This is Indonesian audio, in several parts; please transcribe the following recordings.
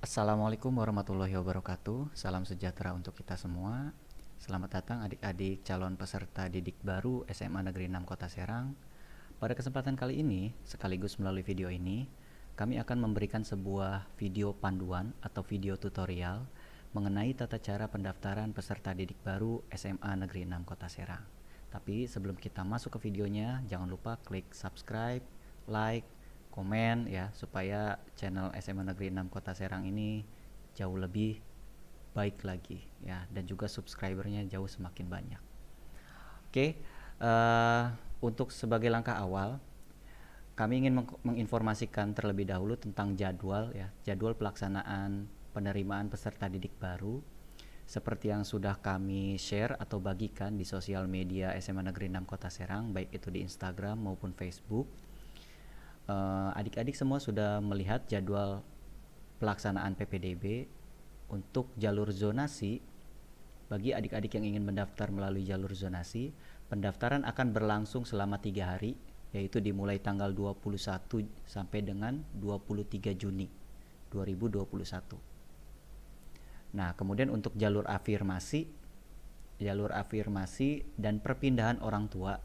Assalamualaikum warahmatullahi wabarakatuh. Salam sejahtera untuk kita semua. Selamat datang adik-adik calon peserta didik baru SMA Negeri 6 Kota Serang. Pada kesempatan kali ini, sekaligus melalui video ini, kami akan memberikan sebuah video panduan atau video tutorial mengenai tata cara pendaftaran peserta didik baru SMA Negeri 6 Kota Serang. Tapi sebelum kita masuk ke videonya, jangan lupa klik subscribe, like, komen ya, supaya channel SMA Negeri 6 Kota Serang ini jauh lebih baik lagi ya, dan juga subscribernya jauh semakin banyak. Oke, untuk sebagai langkah awal, kami ingin menginformasikan terlebih dahulu tentang jadwal pelaksanaan penerimaan peserta didik baru seperti yang sudah kami share atau bagikan di sosial media SMA Negeri 6 Kota Serang, baik itu di Instagram maupun Facebook. Adik-adik semua sudah melihat jadwal pelaksanaan PPDB untuk jalur zonasi. Bagi adik-adik yang ingin mendaftar melalui jalur zonasi, pendaftaran akan berlangsung selama 3 hari, yaitu dimulai tanggal 21 sampai dengan 23 Juni 2021. Nah, kemudian untuk jalur afirmasi dan perpindahan orang tua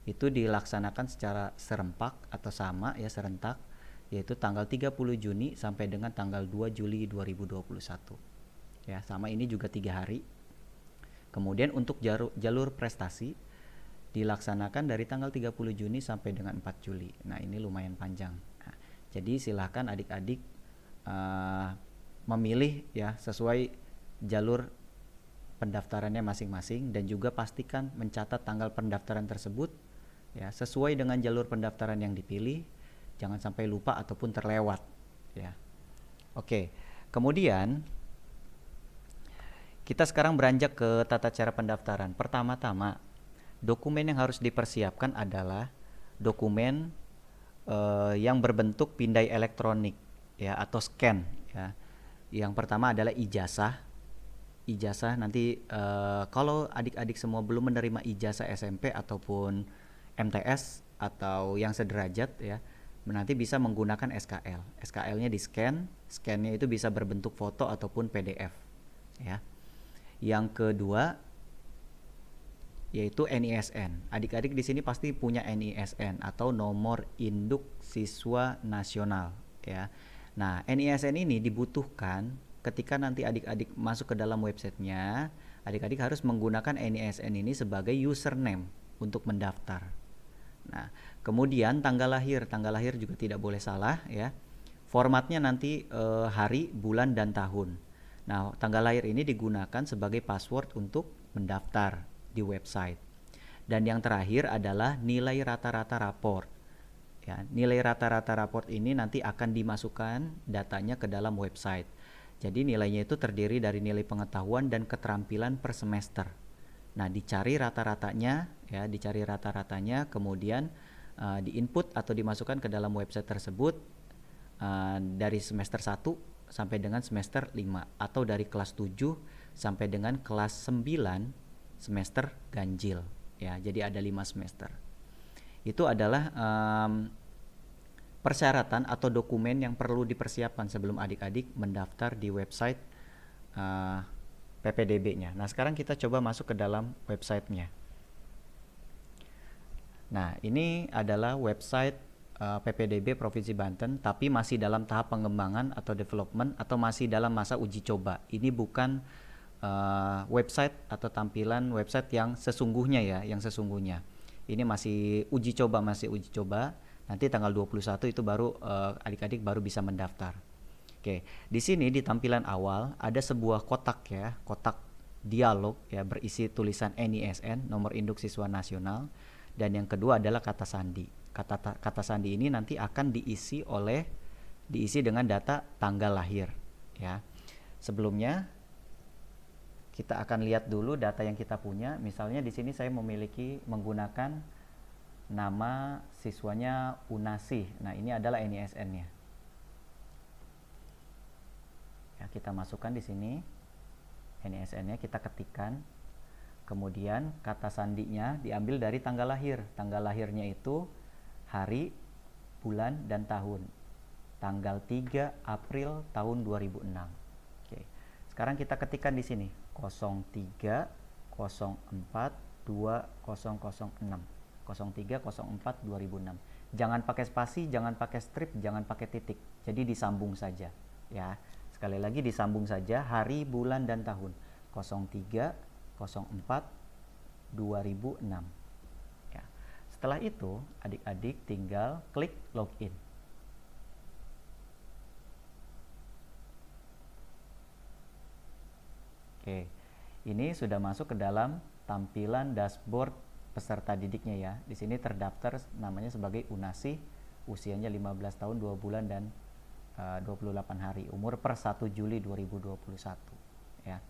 itu dilaksanakan secara serempak atau sama ya, serentak, yaitu tanggal 30 Juni sampai dengan tanggal 2 Juli 2021. Ya, sama, ini juga 3 hari. Kemudian untuk jalur prestasi dilaksanakan dari tanggal 30 Juni sampai dengan 4 Juli. Nah, ini lumayan panjang. Nah, jadi silahkan adik-adik memilih ya sesuai jalur pendaftarannya masing-masing, dan juga pastikan mencatat tanggal pendaftaran tersebut ya sesuai dengan jalur pendaftaran yang dipilih, jangan sampai lupa ataupun terlewat ya. Oke, kemudian kita sekarang beranjak ke tata cara pendaftaran. Pertama-tama, dokumen yang harus dipersiapkan adalah dokumen yang berbentuk pindai elektronik ya, atau scan ya. Yang pertama adalah ijazah nanti, kalau adik-adik semua belum menerima ijazah SMP ataupun MTS atau yang sederajat ya, nanti bisa menggunakan SKL. SKL-nya di scan-nya itu bisa berbentuk foto ataupun PDF ya. Yang kedua yaitu NISN. Adik-adik di sini pasti punya NISN atau nomor induk siswa nasional ya. Nah, NISN ini dibutuhkan ketika nanti adik-adik masuk ke dalam websitenya. Adik-adik harus menggunakan NISN ini sebagai username untuk mendaftar. Nah, kemudian tanggal lahir juga tidak boleh salah ya. Formatnya nanti hari, bulan, dan tahun. Nah, tanggal lahir ini digunakan sebagai password untuk mendaftar di website. Dan yang terakhir adalah nilai rata-rata raport. Ya, nilai rata-rata raport ini nanti akan dimasukkan datanya ke dalam website. Jadi nilainya itu terdiri dari nilai pengetahuan dan keterampilan per semester. Nah, dicari rata-ratanya, kemudian diinput atau dimasukkan ke dalam website tersebut dari semester 1 sampai dengan semester 5, atau dari kelas 7 sampai dengan kelas 9 semester ganjil. Ya, jadi ada 5 semester. Itu adalah persyaratan atau dokumen yang perlu dipersiapkan sebelum adik-adik mendaftar di website PPDB-nya. Nah, sekarang kita coba masuk ke dalam websitenya. Nah, ini adalah website PPDB Provinsi Banten, tapi masih dalam tahap pengembangan atau development, atau masih dalam masa uji coba. Ini bukan website atau tampilan website yang sesungguhnya ya, Ini masih uji coba. Nanti tanggal 21 itu baru adik-adik baru bisa mendaftar. Oke, di sini di tampilan awal ada sebuah kotak ya, kotak dialog ya, berisi tulisan NISN, nomor induk siswa nasional, dan yang kedua adalah kata sandi. Kata sandi ini nanti akan diisi dengan data tanggal lahir ya. Sebelumnya kita akan lihat dulu data yang kita punya. Misalnya di sini saya menggunakan nama siswanya Unasih. Nah, ini adalah NISN-nya. Ya, kita masukkan di sini NISN-nya, kita ketikkan. Kemudian kata sandinya diambil dari tanggal lahir. Tanggal lahirnya itu hari, bulan, dan tahun. tanggal 3 April tahun 2006. Oke. Sekarang kita ketikkan di sini 03042006. 0304 2006. Jangan pakai spasi, jangan pakai strip, jangan pakai titik. Jadi disambung saja ya. Sekali lagi disambung saja hari, bulan dan tahun. 0304 2006. Ya. Setelah itu, adik-adik tinggal klik login. Oke. Ini sudah masuk ke dalam tampilan dashboard peserta didiknya ya. Di sini terdaftar namanya sebagai Unasi, usianya 15 tahun 2 bulan dan 28 hari, umur per 1 Juli 2021 ya.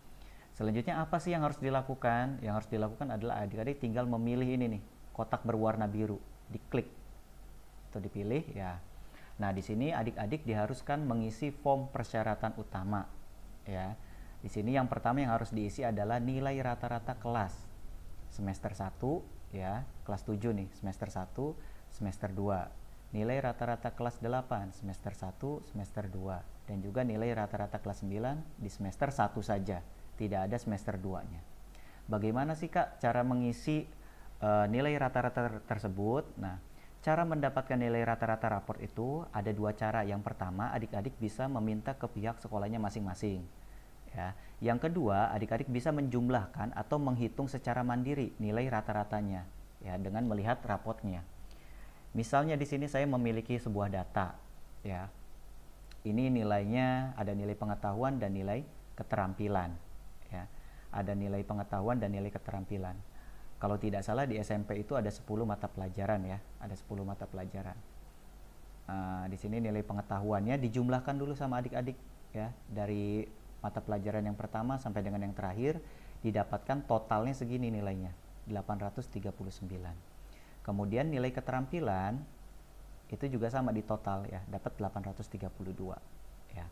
Selanjutnya apa sih yang harus dilakukan? Yang harus dilakukan adalah adik-adik tinggal memilih ini nih, kotak berwarna biru, diklik atau dipilih ya. Nah, di sini adik-adik diharuskan mengisi form persyaratan utama ya. Di sini yang pertama yang harus diisi adalah nilai rata-rata kelas semester 1 ya, kelas 7 nih, semester 1, semester 2. Nilai rata-rata kelas 8 semester 1, semester 2, dan juga nilai rata-rata kelas 9 di semester 1 saja, tidak ada semester 2-nya. Bagaimana sih Kak cara mengisi nilai rata-rata tersebut? Nah, cara mendapatkan nilai rata-rata raport itu ada 2 cara. Yang pertama, adik-adik bisa meminta ke pihak sekolahnya masing-masing. Ya. Yang kedua, adik-adik bisa menjumlahkan atau menghitung secara mandiri nilai rata-ratanya ya dengan melihat raportnya. Misalnya di sini saya memiliki sebuah data ya. Ini nilainya ada nilai pengetahuan dan nilai keterampilan ya. Ada nilai pengetahuan dan nilai keterampilan. Kalau tidak salah di SMP itu ada 10 mata pelajaran ya, ada 10 mata pelajaran. Di sini nilai pengetahuannya dijumlahkan dulu sama adik-adik ya, dari mata pelajaran yang pertama sampai dengan yang terakhir didapatkan totalnya segini nilainya, 839. Kemudian nilai keterampilan itu juga sama di total ya, dapat 832 ya.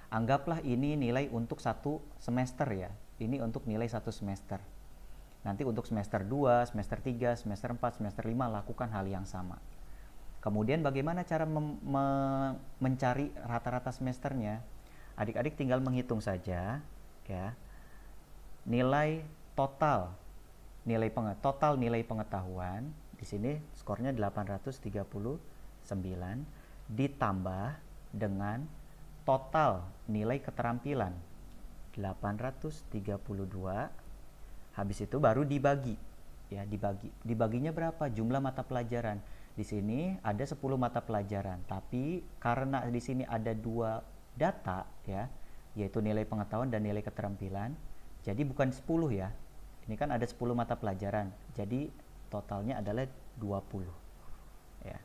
Anggaplah ini nilai untuk 1 semester ya. Ini untuk nilai 1 semester. Nanti untuk semester 2, semester 3, semester 4, semester 5 lakukan hal yang sama. Kemudian bagaimana cara mencari rata-rata semesternya? Adik-adik tinggal menghitung saja ya. Nilai total nilai pengetahuan di sini skornya 839 ditambah dengan total nilai keterampilan 832. Habis itu baru dibagi ya, dibaginya berapa? Jumlah mata pelajaran. Di sini ada 10 mata pelajaran, tapi karena di sini ada 2 data ya, yaitu nilai pengetahuan dan nilai keterampilan, jadi bukan 10 ya. Ini kan ada 10 mata pelajaran, jadi totalnya adalah 20 ya.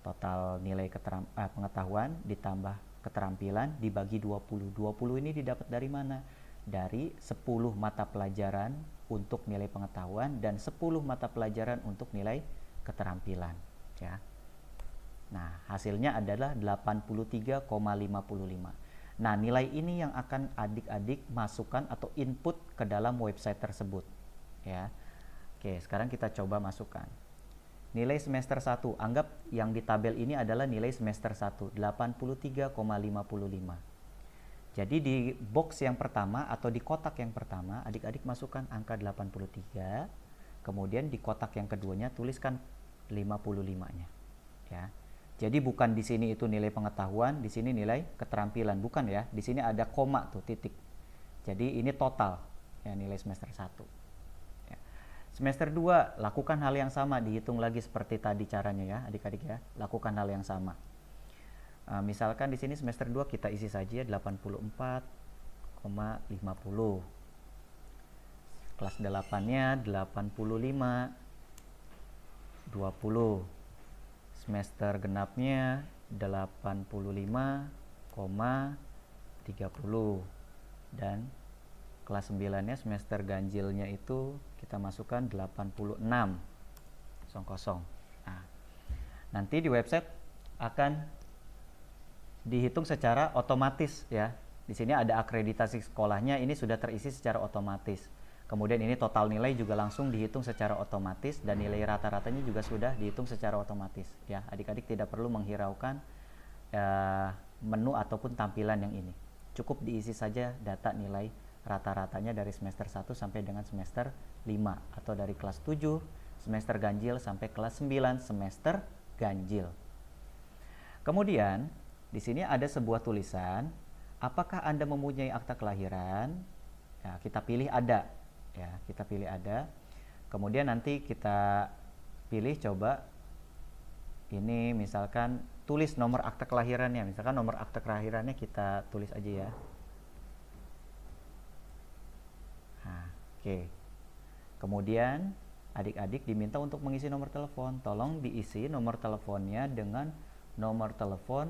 Total nilai pengetahuan ditambah keterampilan dibagi 20. 20 ini didapat dari mana? Dari 10 mata pelajaran untuk nilai pengetahuan dan 10 mata pelajaran untuk nilai keterampilan ya. Nah, hasilnya adalah 83,55. Nah, nilai ini yang akan adik-adik masukkan atau input ke dalam website tersebut ya. Oke, sekarang kita coba masukkan. Nilai semester 1, anggap yang di tabel ini adalah nilai semester 1, 83,55. Jadi di box yang pertama atau di kotak yang pertama, adik-adik masukkan angka 83, kemudian di kotak yang keduanya tuliskan 55-nya ya. Jadi bukan di sini itu nilai pengetahuan, di sini nilai keterampilan, bukan ya. Di sini ada koma tuh, titik. Jadi ini total ya nilai semester 1. Ya. Semester 2 lakukan hal yang sama, dihitung lagi seperti tadi caranya ya, adik-adik ya. Lakukan hal yang sama. Misalkan di sini semester 2 kita isi saja 84,50. Kelas 8-nya 85, 20. Semester genapnya 85,30 dan kelas 9-nya semester ganjilnya itu kita masukkan 86,00. Nah, nanti di website akan dihitung secara otomatis ya. Di sini ada akreditasi sekolahnya, ini sudah terisi secara otomatis. Kemudian ini total nilai juga langsung dihitung secara otomatis dan nilai rata-ratanya juga sudah dihitung secara otomatis ya. Adik-adik tidak perlu menghiraukan menu ataupun tampilan yang ini. Cukup diisi saja data nilai rata-ratanya dari semester 1 sampai dengan semester 5 atau dari kelas 7 semester ganjil sampai kelas 9 semester ganjil. Kemudian di sini ada sebuah tulisan, apakah Anda mempunyai akta kelahiran? Ya, kita pilih ada. Ya, kita pilih ada. Kemudian nanti kita pilih coba ini misalkan tulis nomor akta kelahirannya. Misalkan nomor akta kelahirannya kita tulis aja ya. Nah, oke. Kemudian adik-adik diminta untuk mengisi nomor telepon. Tolong diisi nomor teleponnya dengan nomor telepon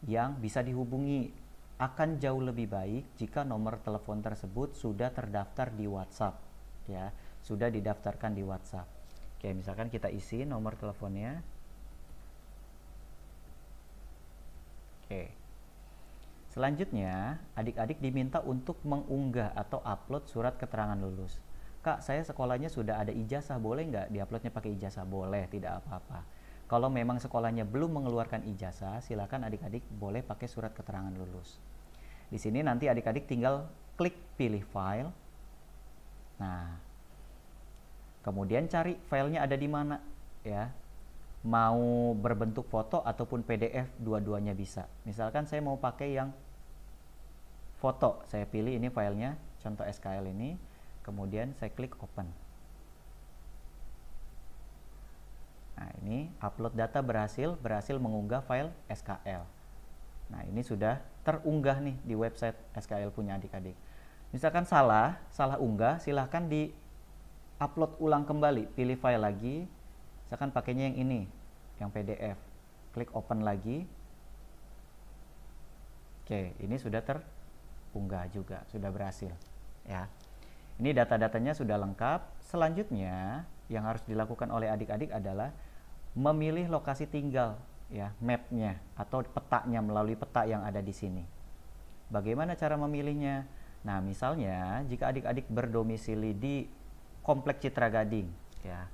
yang bisa dihubungi. Akan jauh lebih baik jika nomor telepon tersebut sudah terdaftar di WhatsApp, ya, sudah didaftarkan di WhatsApp. Oke, misalkan kita isi nomor teleponnya. Oke. Selanjutnya, adik-adik diminta untuk mengunggah atau upload surat keterangan lulus. Kak, saya sekolahnya sudah ada ijazah, boleh nggak diuploadnya pakai ijazah? Boleh, tidak apa-apa. Kalau memang sekolahnya belum mengeluarkan ijazah, silakan adik-adik boleh pakai surat keterangan lulus. Di sini nanti adik-adik tinggal klik pilih file. Nah, kemudian cari filenya ada di mana, ya. Mau berbentuk foto ataupun PDF, dua-duanya bisa. Misalkan saya mau pakai yang foto, saya pilih ini filenya, contoh SKL ini, kemudian saya klik open. Nah, ini upload data berhasil mengunggah file SKL. Nah, ini sudah terunggah nih di website SKL punya adik-adik. Misalkan salah unggah, silahkan di upload ulang kembali, pilih file lagi. Misalkan pakainya yang ini, yang PDF. Klik open lagi. Oke, ini sudah terunggah juga, sudah berhasil, ya. Ini data-datanya sudah lengkap. Selanjutnya yang harus dilakukan oleh adik-adik adalah memilih lokasi tinggal, ya, mapnya atau petanya melalui peta yang ada di sini. Bagaimana cara memilihnya? Nah, misalnya jika adik-adik berdomisili di Komplek Citra Gading, ya,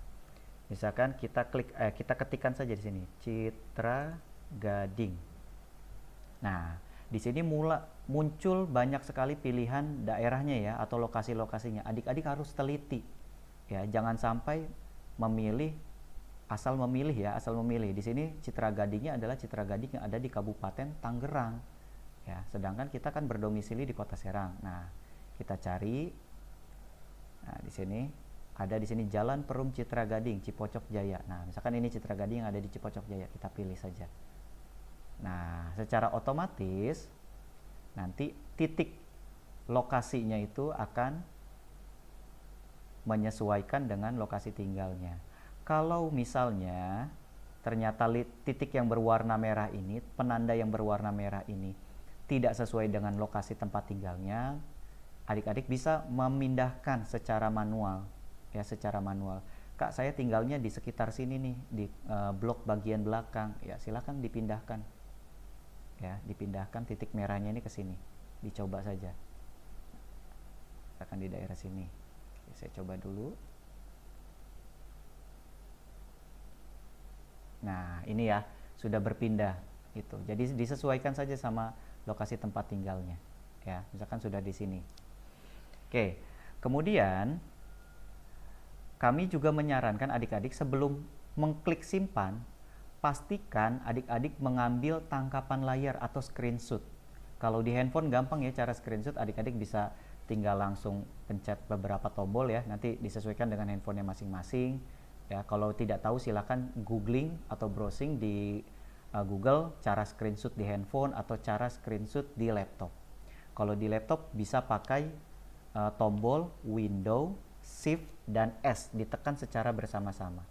misalkan kita ketikkan saja di sini Citra Gading. Nah, di sini muncul banyak sekali pilihan daerahnya, ya, atau lokasi-lokasinya. Adik-adik harus teliti, ya, jangan sampai asal memilih. Di sini Citra Gadingnya adalah Citra Gading yang ada di Kabupaten Tangerang, ya. Sedangkan kita kan berdomisili di Kota Serang. Nah, kita cari. Nah, di sini ada Jalan Perum Citra Gading, Cipocok Jaya. Nah, misalkan ini Citra Gading yang ada di Cipocok Jaya, kita pilih saja. Nah, secara otomatis nanti titik lokasinya itu akan menyesuaikan dengan lokasi tinggalnya. Kalau misalnya ternyata titik yang berwarna merah ini, penanda yang berwarna merah ini tidak sesuai dengan lokasi tempat tinggalnya, adik-adik bisa memindahkan secara manual, ya, secara manual. Kak, saya tinggalnya di sekitar sini nih, di blok bagian belakang, ya, silakan dipindahkan, ya, dipindahkan titik merahnya ini ke sini, dicoba saja, akan di daerah sini. Oke, saya coba dulu. Nah, ini ya, sudah berpindah gitu. Jadi disesuaikan saja sama lokasi tempat tinggalnya, ya. Misalkan sudah di sini. Oke. Kemudian kami juga menyarankan adik-adik sebelum mengklik simpan, pastikan adik-adik mengambil tangkapan layar atau screenshot. Kalau di handphone gampang, ya, cara screenshot, adik-adik bisa tinggal langsung pencet beberapa tombol, ya. Nanti disesuaikan dengan handphonenya masing-masing. Ya, kalau tidak tahu silakan googling atau browsing di Google cara screenshot di handphone atau cara screenshot di laptop. Kalau di laptop bisa pakai tombol Window, Shift, dan S, ditekan secara bersama-sama.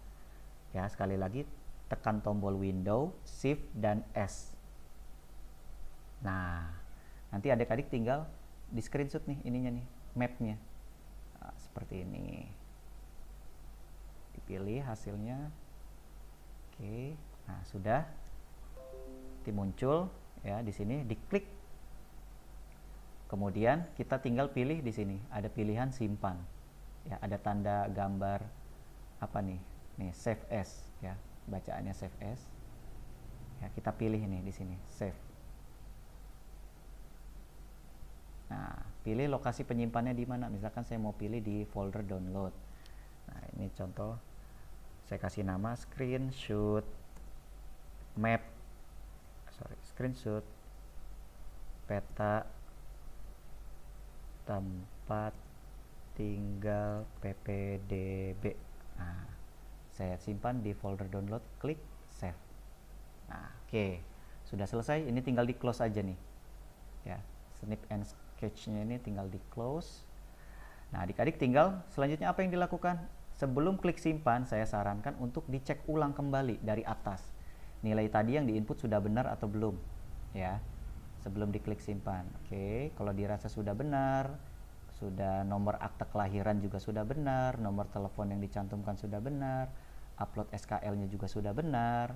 Ya, sekali lagi tekan tombol Window, Shift, dan S. Nah, nanti adik-adik tinggal di screenshot nih ininya nih, mapnya. Nah, seperti ini. Dipilih hasilnya. Oke, nah sudah muncul, ya, di sini diklik. Kemudian kita tinggal pilih di sini, ada pilihan simpan, ya, ada tanda gambar apa nih, save as, ya, bacaannya save as, Ya, kita pilih ini di sini, save. Nah, pilih lokasi penyimpannya di mana. Misalkan saya mau pilih di folder download. Nah, ini contoh. Saya kasih nama screenshot screenshot peta tempat tinggal PPDB. Nah, saya simpan di folder download, klik save. Nah, oke. Sudah selesai, ini tinggal di close aja nih. Ya, snip and sketch-nya ini tinggal di close. Nah, adik-adik tinggal selanjutnya apa yang dilakukan? Sebelum klik simpan, saya sarankan untuk dicek ulang kembali dari atas. Nilai tadi yang diinput sudah benar atau belum, ya. Sebelum diklik simpan. Oke, kalau dirasa sudah benar, sudah nomor akte kelahiran juga sudah benar, nomor telepon yang dicantumkan sudah benar, upload SKL-nya juga sudah benar,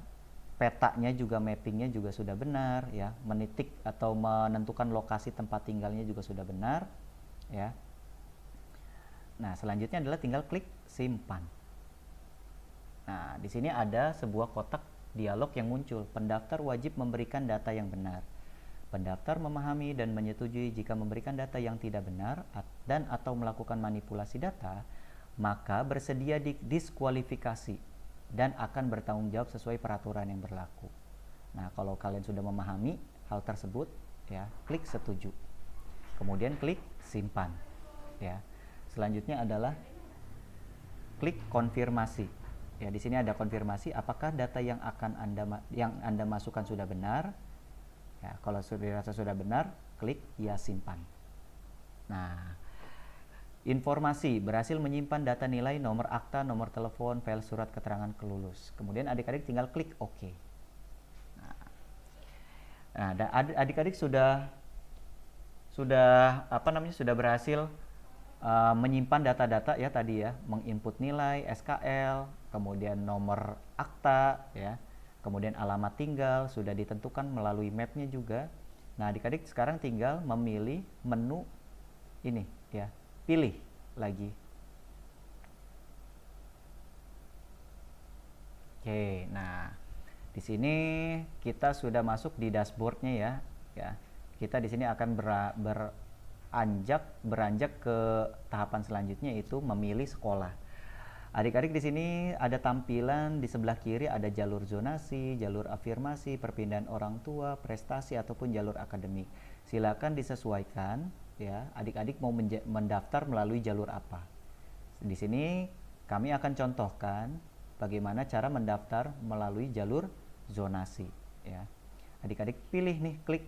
petanya juga, mappingnya juga sudah benar, ya. Menitik atau menentukan lokasi tempat tinggalnya juga sudah benar, ya. Nah, selanjutnya adalah tinggal klik simpan. Nah, di sini ada sebuah kotak dialog yang muncul. Pendaftar wajib memberikan data yang benar. Pendaftar memahami dan menyetujui jika memberikan data yang tidak benar dan atau melakukan manipulasi data, maka bersedia didiskualifikasi dan akan bertanggung jawab sesuai peraturan yang berlaku. Nah, kalau kalian sudah memahami hal tersebut, ya, klik setuju. Kemudian klik simpan, ya. Selanjutnya adalah klik konfirmasi. Ya, di sini ada konfirmasi apakah data yang Anda masukkan sudah benar. Ya, kalau dirasa sudah benar, klik ya simpan. Nah, informasi berhasil menyimpan data nilai, nomor akta, nomor telepon, file surat keterangan kelulus. Kemudian adik-adik tinggal klik OK. Nah, adik-adik sudah berhasil menyimpan data-data ya tadi ya, menginput nilai, SKL, kemudian nomor akta ya, kemudian alamat tinggal sudah ditentukan melalui mapnya juga. Nah, adik-adik sekarang tinggal memilih menu ini ya, pilih lagi. Oke, nah di sini kita sudah masuk di dashboardnya ya. Kita di sini akan beranjak ke tahapan selanjutnya, yaitu memilih sekolah. Adik-adik di sini ada tampilan di sebelah kiri, ada jalur zonasi, jalur afirmasi, perpindahan orang tua, prestasi ataupun jalur akademik. Silakan disesuaikan ya. Adik-adik mau mendaftar melalui jalur apa. Di sini kami akan contohkan bagaimana cara mendaftar melalui jalur zonasi ya. Adik-adik pilih nih, klik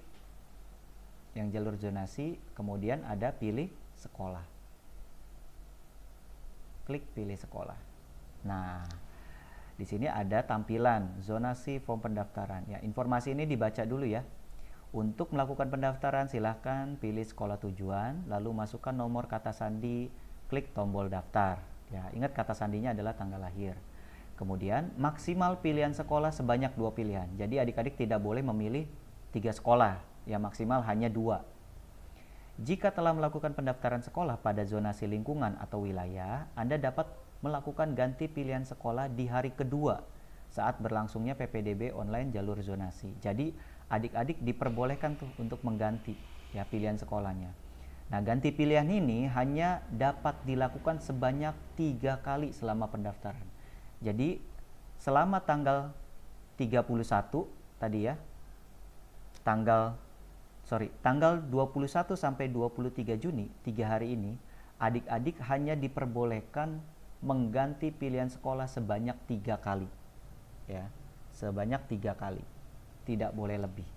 yang jalur zonasi, kemudian ada pilih sekolah. Klik pilih sekolah. Nah, di sini ada tampilan zonasi form pendaftaran. Ya, informasi ini dibaca dulu ya. Untuk melakukan pendaftaran silahkan pilih sekolah tujuan, lalu masukkan nomor kata sandi, klik tombol daftar. Ya, ingat kata sandinya adalah tanggal lahir. Kemudian maksimal pilihan sekolah sebanyak 2 pilihan. Jadi adik-adik tidak boleh memilih 3 sekolah, ya maksimal hanya 2. Jika telah melakukan pendaftaran sekolah pada zonasi lingkungan atau wilayah, Anda dapat melakukan ganti pilihan sekolah di hari kedua saat berlangsungnya PPDB online jalur zonasi. Jadi adik-adik diperbolehkan tuh untuk mengganti ya pilihan sekolahnya. Nah, ganti pilihan ini hanya dapat dilakukan sebanyak 3 kali selama pendaftaran. Jadi selama tanggal 31 tadi ya, tanggal 21 sampai 23 Juni, 3 hari ini, adik-adik hanya diperbolehkan mengganti pilihan sekolah sebanyak 3 kali. Ya, sebanyak 3 kali. Tidak boleh lebih.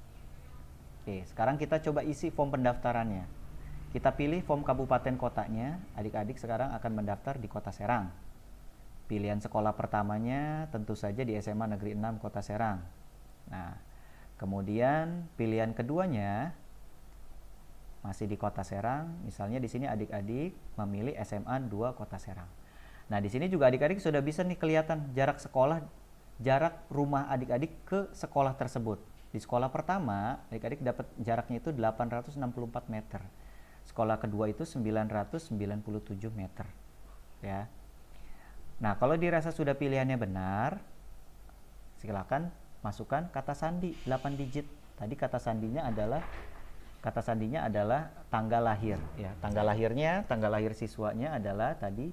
Oke, sekarang kita coba isi form pendaftarannya. Kita pilih form kabupaten kotanya. Adik-adik sekarang akan mendaftar di Kota Serang. Pilihan sekolah pertamanya tentu saja di SMA Negeri 6 Kota Serang. Nah, kemudian pilihan keduanya masih di Kota Serang. Misalnya di sini adik-adik memilih SMA 2 Kota Serang. Nah, di sini juga adik-adik sudah bisa nih kelihatan jarak rumah adik-adik ke sekolah tersebut. Di sekolah pertama, adik-adik dapat jaraknya itu 864 meter. Sekolah kedua itu 997 meter. Ya. Nah, kalau dirasa sudah pilihannya benar, silakan masukkan kata sandi 8 digit. Tadi kata sandinya adalah tanggal lahir ya. Tanggal lahir siswanya adalah tadi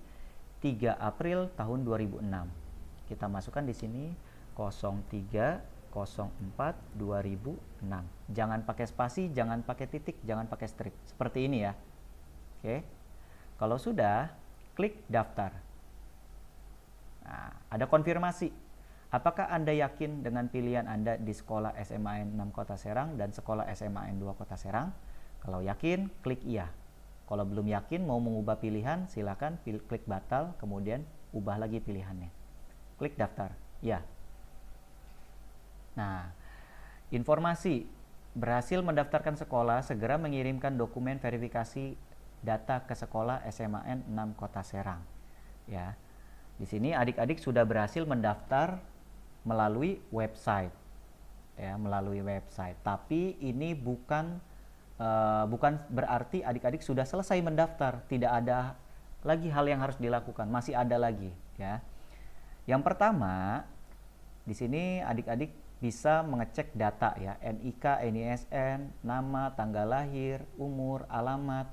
3 April tahun 2006. Kita masukkan di sini 03/04/2006. Jangan pakai spasi, jangan pakai titik, jangan pakai strip. Seperti ini ya. Oke. Kalau sudah, klik daftar. Nah, ada konfirmasi. Apakah Anda yakin dengan pilihan Anda di sekolah SMAN 6 Kota Serang dan sekolah SMAN 2 Kota Serang? Kalau yakin, klik iya. Kalau belum yakin mau mengubah pilihan, silakan klik batal, kemudian ubah lagi pilihannya. Klik daftar. Ya. Nah, informasi berhasil mendaftarkan sekolah, segera mengirimkan dokumen verifikasi data ke sekolah SMAN 6 Kota Serang. Ya. Di sini adik-adik sudah berhasil mendaftar melalui website. Ya, melalui website. Tapi ini bukan berarti adik-adik sudah selesai mendaftar. Tidak ada lagi hal yang harus dilakukan, masih ada lagi, ya. Yang pertama, di sini adik-adik bisa mengecek data ya, NIK, NISN, nama, tanggal lahir, umur, alamat,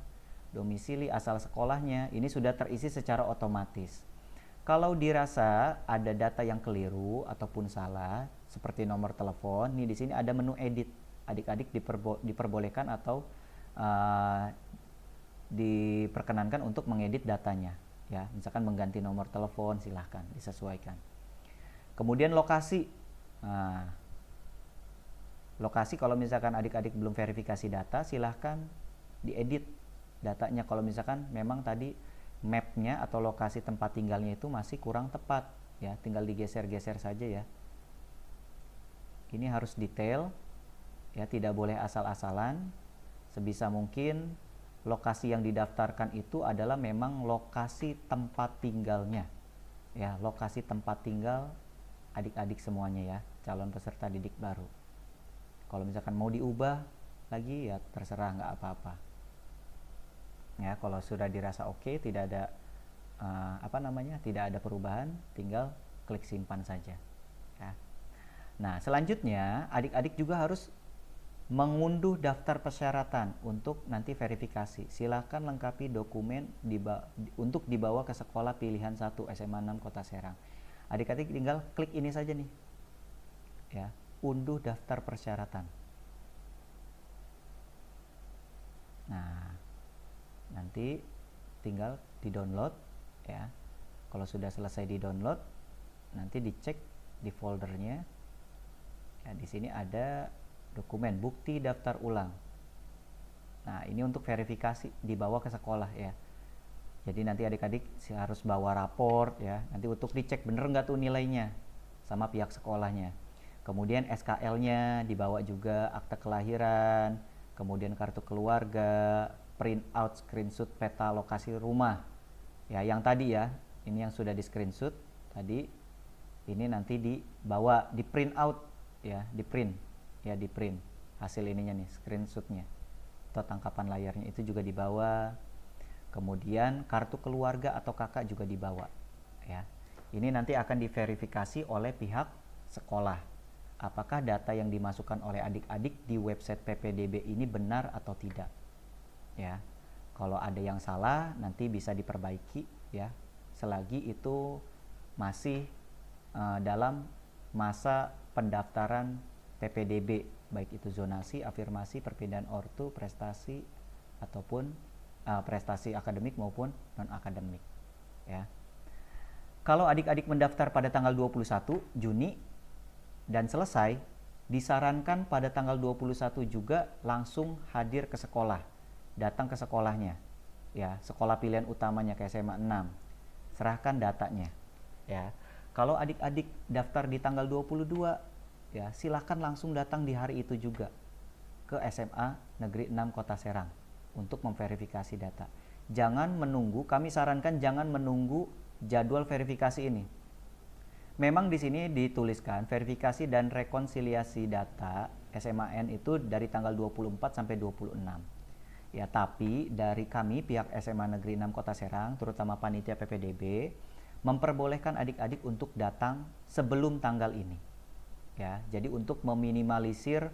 domisili, asal sekolahnya. Ini sudah terisi secara otomatis. Kalau dirasa ada data yang keliru ataupun salah, seperti nomor telepon, nih di sini ada menu edit. Adik-adik diperbolehkan atau diperkenankan untuk mengedit datanya. Ya, misalkan mengganti nomor telepon, silahkan disesuaikan. Kemudian lokasi. Nah, lokasi kalau misalkan adik-adik belum verifikasi data, silahkan diedit datanya. Kalau misalkan memang tadi mapnya atau lokasi tempat tinggalnya itu masih kurang tepat, ya tinggal digeser-geser saja ya. Ini harus detail, ya tidak boleh asal-asalan. Sebisa mungkin lokasi yang didaftarkan itu adalah memang lokasi tempat tinggalnya, ya lokasi tempat tinggal adik-adik semuanya ya, calon peserta didik baru. Kalau misalkan mau diubah lagi ya terserah, nggak apa-apa. Ya kalau sudah dirasa oke, tidak ada tidak ada perubahan, tinggal klik simpan saja. Ya. Nah selanjutnya adik-adik juga harus mengunduh daftar persyaratan untuk nanti verifikasi. Silakan lengkapi dokumen untuk dibawa ke sekolah pilihan 1 SMA 6 Kota Serang. Adik-adik tinggal klik ini saja nih. Ya, unduh daftar persyaratan. Nah, nanti tinggal di-download ya. Kalau sudah selesai di-download, nanti dicek di foldernya. Ya, di sini ada dokumen bukti daftar ulang. Nah, ini untuk verifikasi dibawa ke sekolah ya. Jadi nanti adik-adik harus bawa raport ya. Nanti untuk dicek bener nggak tuh nilainya sama pihak sekolahnya. Kemudian SKL-nya dibawa juga, akte kelahiran, kemudian kartu keluarga, print out screenshot peta lokasi rumah. Ya, yang tadi ya, ini yang sudah di screenshot tadi. Ini nanti dibawa, di print out ya, di print hasil ininya nih, screenshotnya atau tangkapan layarnya itu juga dibawa. Kemudian kartu keluarga atau kakak juga dibawa ya. Ini nanti akan diverifikasi oleh pihak sekolah apakah data yang dimasukkan oleh adik-adik di website PPDB ini benar atau tidak ya. Kalau ada yang salah nanti bisa diperbaiki ya, selagi itu masih dalam masa pendaftaran PPDB, baik itu zonasi, afirmasi, perpindahan ortu, prestasi ataupun prestasi akademik maupun non akademik ya. Kalau adik-adik mendaftar pada tanggal 21 Juni dan selesai, disarankan pada tanggal 21 juga langsung hadir ke sekolah, datang ke sekolahnya ya, sekolah pilihan utamanya ke SMA 6. Serahkan datanya ya. Kalau adik-adik daftar di tanggal 22 ya, silakan langsung datang di hari itu juga ke SMA Negeri 6 Kota Serang untuk memverifikasi data. Jangan menunggu, kami sarankan jangan menunggu jadwal verifikasi ini. Memang di sini dituliskan verifikasi dan rekonsiliasi data SMAN itu dari tanggal 24 sampai 26. Ya, tapi dari kami pihak SMA Negeri 6 Kota Serang, terutama panitia PPDB, memperbolehkan adik-adik untuk datang sebelum tanggal ini. ya. Jadi untuk meminimalisir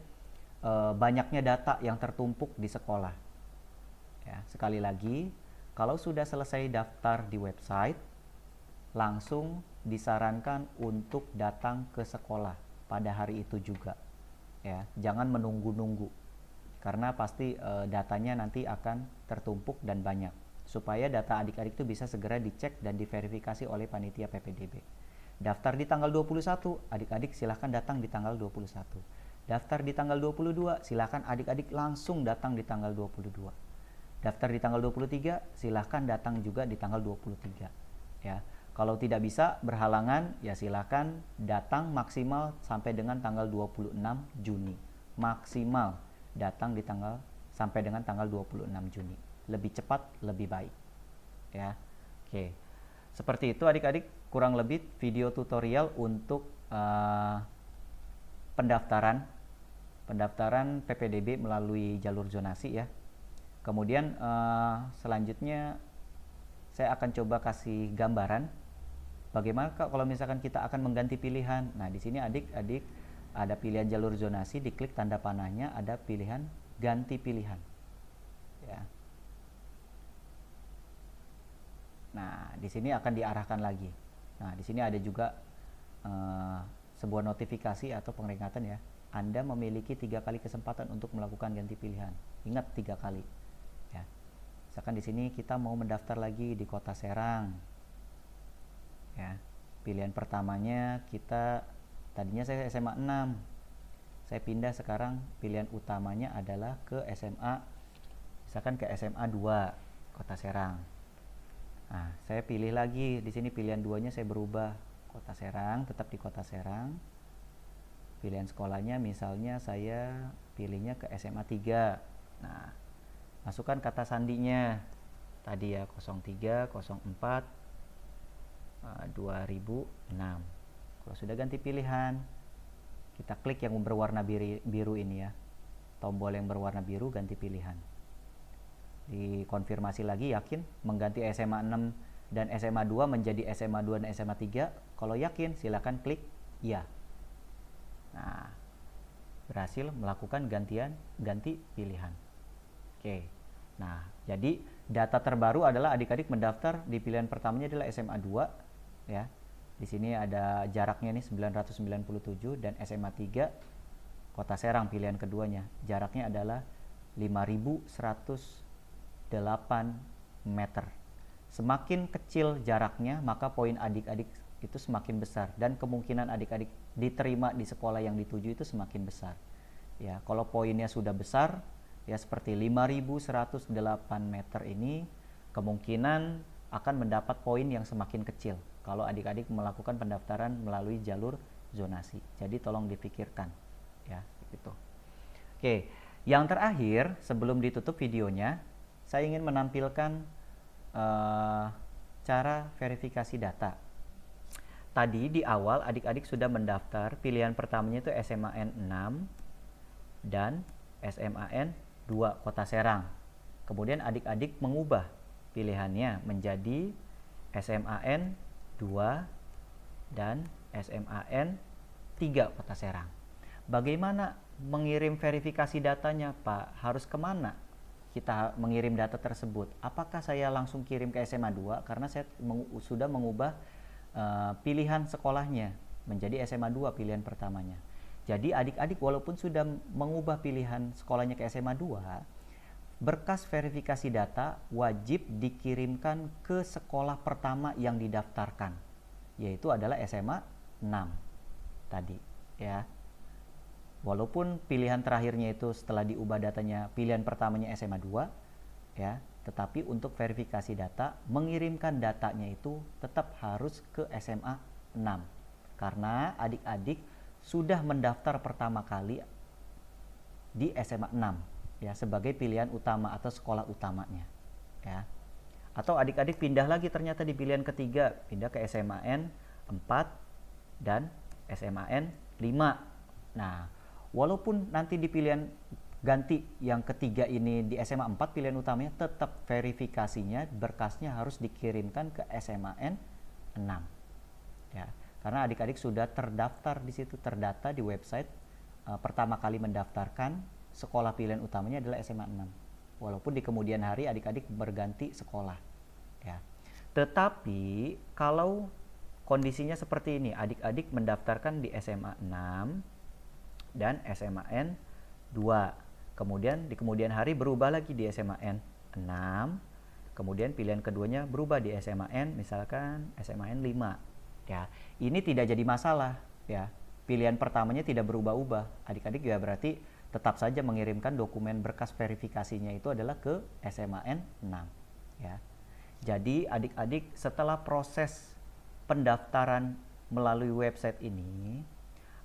banyaknya data yang tertumpuk di sekolah. Ya, sekali lagi, kalau sudah selesai daftar di website, langsung disarankan untuk datang ke sekolah pada hari itu juga. Ya, jangan menunggu-nunggu, karena pasti datanya nanti akan tertumpuk dan banyak. Supaya data adik-adik itu bisa segera dicek dan diverifikasi oleh panitia PPDB. Daftar di tanggal 21, adik-adik silahkan datang di tanggal 21. Daftar di tanggal 22, silahkan adik-adik langsung datang di tanggal 22. Daftar di tanggal 23, silahkan datang juga di tanggal 23. Ya. Kalau tidak bisa berhalangan, ya silahkan datang maksimal sampai dengan tanggal 26 Juni. Maksimal datang di tanggal sampai dengan tanggal 26 Juni. Lebih cepat, lebih baik. Ya. Oke. Seperti itu adik-adik, kurang lebih video tutorial untuk pendaftaran PPDB melalui jalur zonasi ya. Kemudian selanjutnya saya akan coba kasih gambaran bagaimana kalau misalkan kita akan mengganti pilihan. Nah, di sini adik-adik ada pilihan jalur zonasi, diklik tanda panahnya, ada pilihan ganti pilihan. Ya. Nah, di sini akan diarahkan lagi. Nah, di sini ada juga sebuah notifikasi atau peringatan ya. Anda memiliki 3 kali kesempatan untuk melakukan ganti pilihan. Ingat 3 kali. Ya. Misalkan di sini kita mau mendaftar lagi di Kota Serang. Ya. Pilihan pertamanya kita tadinya saya SMA 6. Saya pindah sekarang pilihan utamanya adalah ke SMA, misalkan ke SMA 2 Kota Serang. Nah, saya pilih lagi di sini pilihan 2-nya saya berubah Kota Serang, tetap di Kota Serang. Pilihan sekolahnya misalnya saya pilihnya ke SMA 3. Nah, masukkan kata sandinya. Tadi ya 03 04 2006. Kalau sudah ganti pilihan, kita klik yang berwarna biru ini ya. Tombol yang berwarna biru ganti pilihan. Dikonfirmasi lagi yakin mengganti SMA 6 dan SMA 2 menjadi SMA 2 dan SMA 3. Kalau yakin silakan klik ya. Nah, berhasil melakukan ganti pilihan. Oke. Nah, jadi data terbaru adalah adik-adik mendaftar di pilihan pertamanya adalah SMA 2 ya. Di sini ada jaraknya nih 997 dan SMA 3 Kota Serang pilihan keduanya. Jaraknya adalah 5108 meter. Semakin kecil jaraknya, maka poin adik-adik itu semakin besar dan kemungkinan adik-adik diterima di sekolah yang dituju itu semakin besar. Ya, kalau poinnya sudah besar, ya seperti 5108 meter ini, kemungkinan akan mendapat poin yang semakin kecil kalau adik-adik melakukan pendaftaran melalui jalur zonasi. Jadi tolong dipikirkan, ya, gitu. Oke, yang terakhir sebelum ditutup videonya, saya ingin menampilkan cara verifikasi data. Tadi di awal adik-adik sudah mendaftar, pilihan pertamanya itu SMAN 6 dan SMAN 2 Kota Serang. Kemudian adik-adik mengubah pilihannya menjadi SMAN 2 dan SMAN 3 Kota Serang. Bagaimana mengirim verifikasi datanya, Pak? Harus kemana kita mengirim data tersebut? Apakah saya langsung kirim ke SMA 2 karena saya sudah mengubah pilihan sekolahnya menjadi SMA 2 pilihan pertamanya. Jadi adik-adik walaupun sudah mengubah pilihan sekolahnya ke SMA 2, berkas verifikasi data wajib dikirimkan ke sekolah pertama yang didaftarkan, yaitu adalah SMA 6 tadi ya. Walaupun pilihan terakhirnya itu setelah diubah datanya pilihan pertamanya SMA 2 ya, tetapi untuk verifikasi data, mengirimkan datanya itu tetap harus ke SMA 6. Karena adik-adik sudah mendaftar pertama kali di SMA 6 ya sebagai pilihan utama atau sekolah utamanya ya. Atau adik-adik pindah lagi ternyata di pilihan ketiga, pindah ke SMAN 4 dan SMAN 5. Nah, walaupun nanti di pilihan ganti yang ketiga ini di SMA 4 pilihan utamanya, tetap verifikasinya berkasnya harus dikirimkan ke SMAN 6 ya. karena adik-adik sudah terdaftar di situ, terdata di website. Pertama kali mendaftarkan sekolah pilihan utamanya adalah SMA 6. Walaupun di kemudian hari adik-adik berganti sekolah, ya. Tetapi kalau kondisinya seperti ini, adik-adik mendaftarkan di SMA 6 dan SMAN 2. Kemudian di kemudian hari berubah lagi di SMAN 6. Kemudian pilihan keduanya berubah di SMAN, misalkan SMAN 5. Ya, ini tidak jadi masalah, ya. Pilihan pertamanya tidak berubah-ubah. Adik-adik ya berarti tetap saja mengirimkan dokumen berkas verifikasinya itu adalah ke SMAN 6, ya. Jadi adik-adik setelah proses pendaftaran melalui website ini,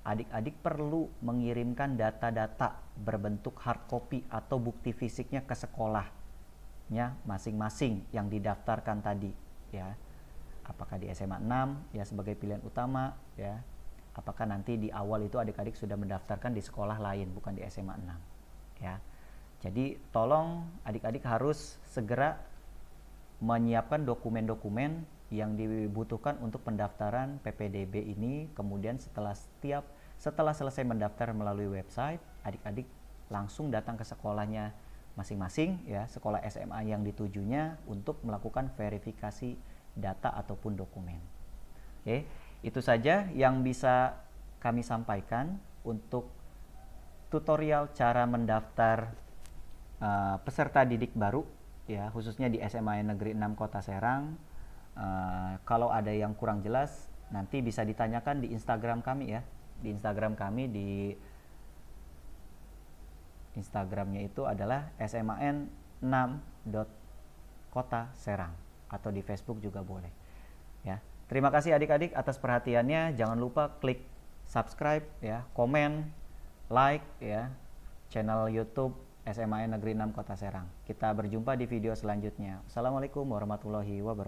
adik-adik perlu mengirimkan data-data berbentuk hard copy atau bukti fisiknya ke sekolahnya masing-masing yang didaftarkan tadi, ya. Apakah di SMA 6 ya sebagai pilihan utama, ya. Apakah nanti di awal itu adik-adik sudah mendaftarkan di sekolah lain, bukan di SMA 6, ya. Jadi tolong adik-adik harus segera menyiapkan dokumen-dokumen yang dibutuhkan untuk pendaftaran PPDB ini. Kemudian setelah selesai mendaftar melalui website, adik-adik langsung datang ke sekolahnya masing-masing, ya, sekolah SMA yang ditujunya untuk melakukan verifikasi data ataupun dokumen. Oke. Itu saja yang bisa kami sampaikan untuk tutorial cara mendaftar peserta didik baru, ya, khususnya di SMA Negeri 6 Kota Serang. Kalau ada yang kurang jelas nanti bisa ditanyakan di Instagram kami, ya. Di Instagram kami, di Instagramnya itu adalah sman6.kota serang, atau di Facebook juga boleh, ya. Terima kasih adik-adik atas perhatiannya. Jangan lupa klik subscribe, ya, komen, like, ya, channel YouTube SMA Negeri 6 Kota Serang. Kita berjumpa di video selanjutnya. Assalamualaikum warahmatullahi wabarakatuh.